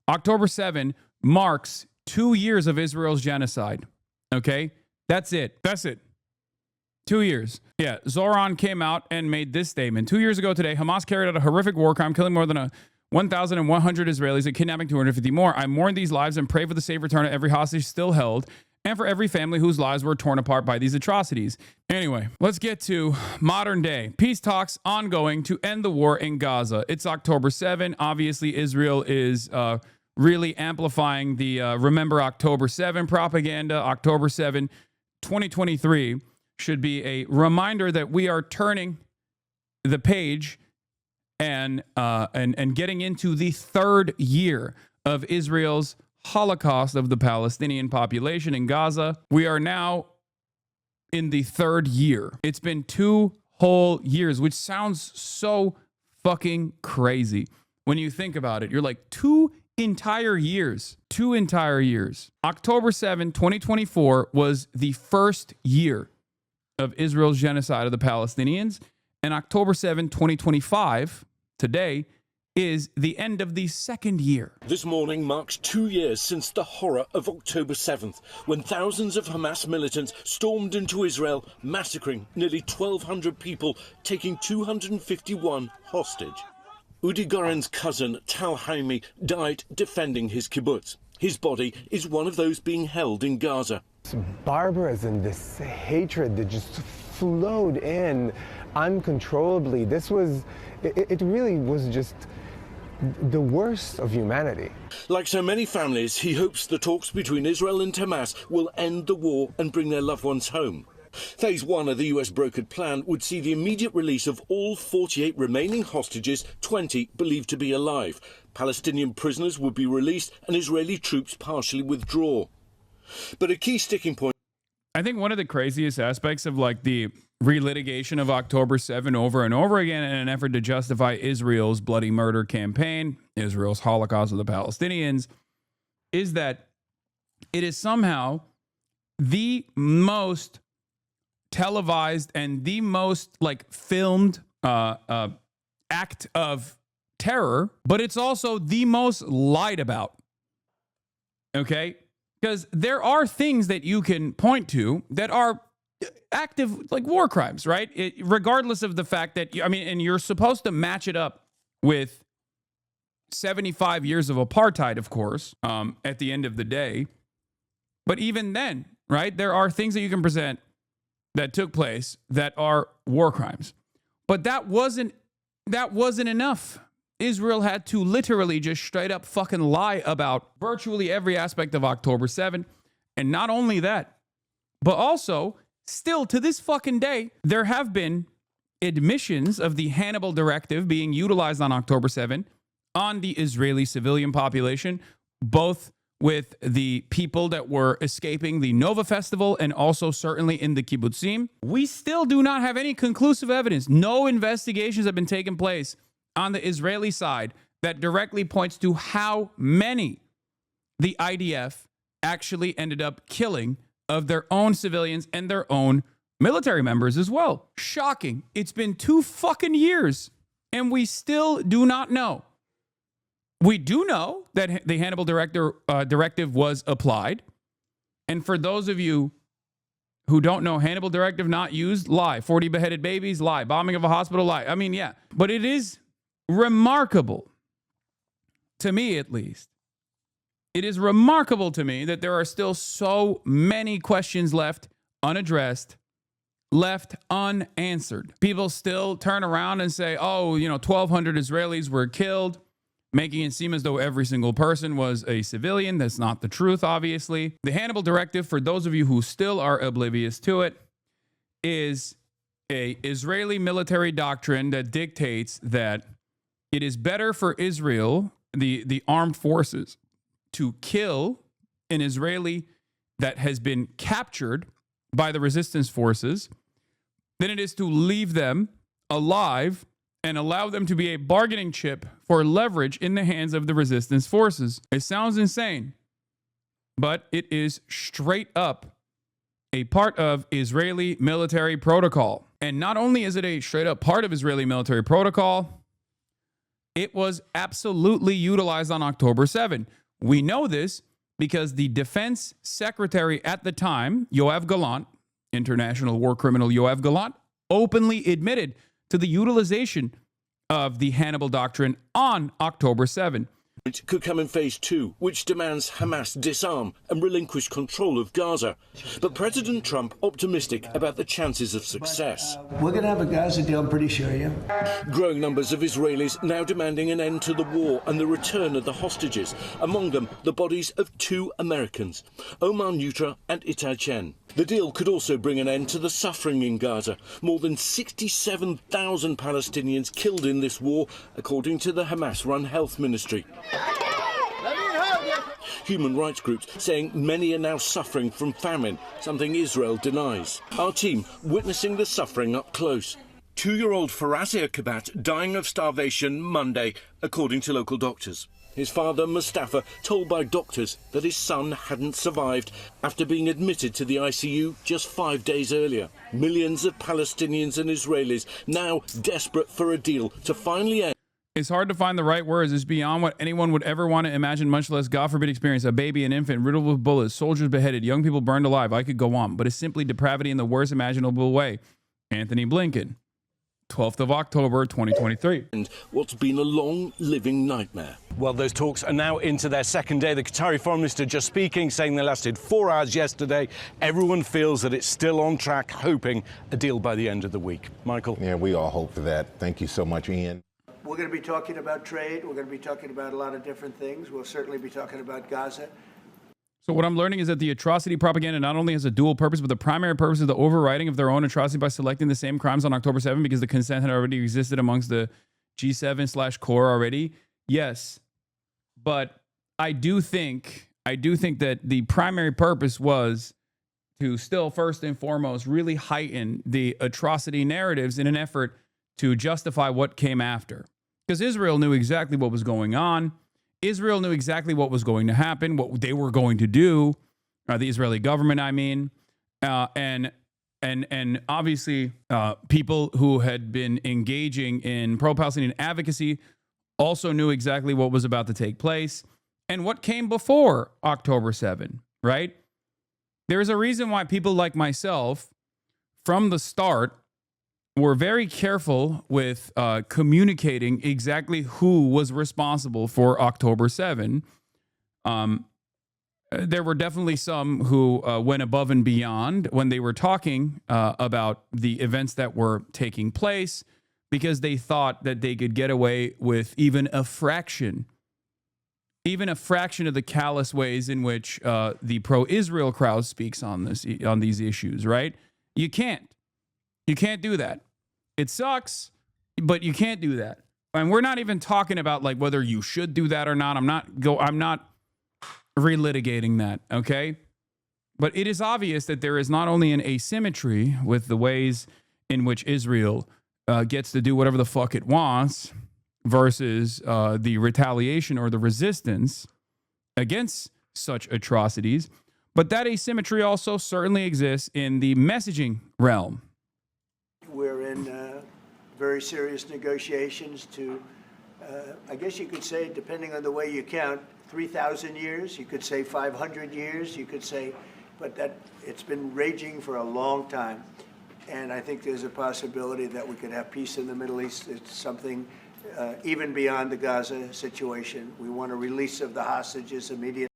October 7 marks 2 years of Israel's genocide. Okay? That's it. 2 years. Yeah, Zoran came out and made this statement. 2 years ago today, Hamas carried out a horrific war crime, killing more than 1,100 Israelis and kidnapping 250 more. I mourn these lives and pray for the safe return of every hostage still held and for every family whose lives were torn apart by these atrocities. Anyway, let's get to modern day. Peace talks ongoing to end the war in Gaza. It's October 7. Obviously, Israel is really amplifying the Remember October 7 propaganda. October 7, 2023 should be a reminder that we are turning the page and getting into the third year of Israel's Holocaust of the Palestinian population in Gaza. We are now in the third year. It's been 2 whole years, which sounds so fucking crazy. When you think about it, you're like 2 entire years. 2 entire years. October 7, 2024 was the first year of Israel's genocide of the Palestinians. And October 7, 2025, today, is the end of the second year. This morning marks 2 years since the horror of October 7th, when thousands of Hamas militants stormed into Israel, massacring nearly 1,200 people, taking 251 hostage. Udi Goren's cousin, Tal Haimi, died defending his kibbutz. His body is one of those being held in Gaza. This barbarism, this hatred that just flowed in uncontrollably. It really was just the worst of humanity. Like so many families, he hopes the talks between Israel and Hamas will end the war and bring their loved ones home. Phase 1 of the US brokered plan would see the immediate release of all 48 remaining hostages, 20 believed to be alive. Palestinian prisoners would be released and Israeli troops partially withdraw. But a key sticking point, I think one of the craziest aspects of like the relitigation of October 7 over and over again in an effort to justify Israel's bloody murder campaign, Israel's Holocaust of the Palestinians, is that it is somehow the most televised and the most like filmed act of terror, but it's also the most lied about. Okay? Because there are things that you can point to that are active, like war crimes, right? Regardless of the fact that, and you're supposed to match it up with 75 years of apartheid, of course, at the end of the day. But even then, right, there are things that you can present that took place that are war crimes. But that wasn't enough. Israel had to literally just straight up fucking lie about virtually every aspect of October 7. And not only that, but also still to this fucking day, there have been admissions of the Hannibal Directive being utilized on October 7 on the Israeli civilian population, both with the people that were escaping the Nova Festival and also certainly in the kibbutzim. We still do not have any conclusive evidence. No investigations have been taking place on the Israeli side that directly points to how many the IDF actually ended up killing of their own civilians and their own military members as well. Shocking. It's been 2 fucking years and we still do not know. We do know that the Hannibal Directive was applied. And for those of you who don't know, Hannibal Directive not used, lie. 40 beheaded babies, lie. Bombing of a hospital, lie. Yeah. But it is remarkable, to me at least. It is remarkable to me that there are still so many questions left unaddressed, left unanswered. People still turn around and say, 1,200 Israelis were killed, making it seem as though every single person was a civilian. That's not the truth, obviously. The Hannibal Directive, for those of you who still are oblivious to it, is an Israeli military doctrine that dictates that it is better for Israel, the armed forces, to kill an Israeli that has been captured by the resistance forces than it is to leave them alive and allow them to be a bargaining chip for leverage in the hands of the resistance forces. It sounds insane, but it is straight up a part of Israeli military protocol. And not only is it a straight up part of Israeli military protocol, It was absolutely utilized on October 7. We know this because the defense secretary at the time, Yoav Gallant, international war criminal Yoav Gallant, openly admitted to the utilization of the Hannibal Doctrine on October 7. It could come in phase 2, which demands Hamas disarm and relinquish control of Gaza. But President Trump optimistic about the chances of success. We're going to have a Gaza deal, I'm pretty sure, yeah. Growing numbers of Israelis now demanding an end to the war and the return of the hostages, among them the bodies of 2 Americans, Omar Nutra and Itai Chen. The deal could also bring an end to the suffering in Gaza. More than 67,000 Palestinians killed in this war, according to the Hamas-run health ministry. Human rights groups saying many are now suffering from famine, something Israel denies. Our team witnessing the suffering up close. 2-year-old Farazia Kabat dying of starvation Monday, according to local doctors. His father, Mustafa, told by doctors that his son hadn't survived after being admitted to the ICU just 5 days earlier. Millions of Palestinians and Israelis now desperate for a deal to finally end. It's hard to find the right words. It's beyond what anyone would ever want to imagine, much less, God forbid, experience. A baby, an infant, riddled with bullets, soldiers beheaded, young people burned alive. I could go on, but it's simply depravity in the worst imaginable way. Anthony Blinken, 12th of October, 2023. And what's been a long living nightmare. Well, those talks are now into their second day. The Qatari foreign minister just speaking, saying they lasted 4 hours yesterday. Everyone feels that it's still on track, hoping a deal by the end of the week. Michael? Yeah, we all hope for that. Thank you so much, Ian. We're going to be talking about trade. We're going to be talking about a lot of different things. We'll certainly be talking about Gaza. So what I'm learning is that the atrocity propaganda not only has a dual purpose, but the primary purpose is the overriding of their own atrocity by selecting the same crimes on October 7 because the consent had already existed amongst the G7/core already. Yes, but I do think that the primary purpose was to still first and foremost really heighten the atrocity narratives in an effort to justify what came after. Because Israel knew exactly what was going on. Israel knew exactly what was going to happen, what they were going to do, the Israeli government, I mean, and obviously people who had been engaging in pro-Palestinian advocacy also knew exactly what was about to take place and what came before October 7, right? There is a reason why people like myself, from the start, were very careful with communicating exactly who was responsible for October 7. There were definitely some who went above and beyond when they were talking about the events that were taking place because they thought that they could get away with even a fraction of the callous ways in which the pro-Israel crowd speaks on these issues, right? You can't do that. It sucks, but you can't do that. And we're not even talking about like whether you should do that or not. I'm not relitigating that, okay? But it is obvious that there is not only an asymmetry with the ways in which Israel gets to do whatever the fuck it wants versus the retaliation or the resistance against such atrocities, but that asymmetry also certainly exists in the messaging realm. We're in very serious negotiations to, I guess you could say, depending on the way you count, 3,000 years. You could say 500 years. You could say, but that it's been raging for a long time. And I think there's a possibility that we could have peace in the Middle East. It's something even beyond the Gaza situation. We want a release of the hostages immediately.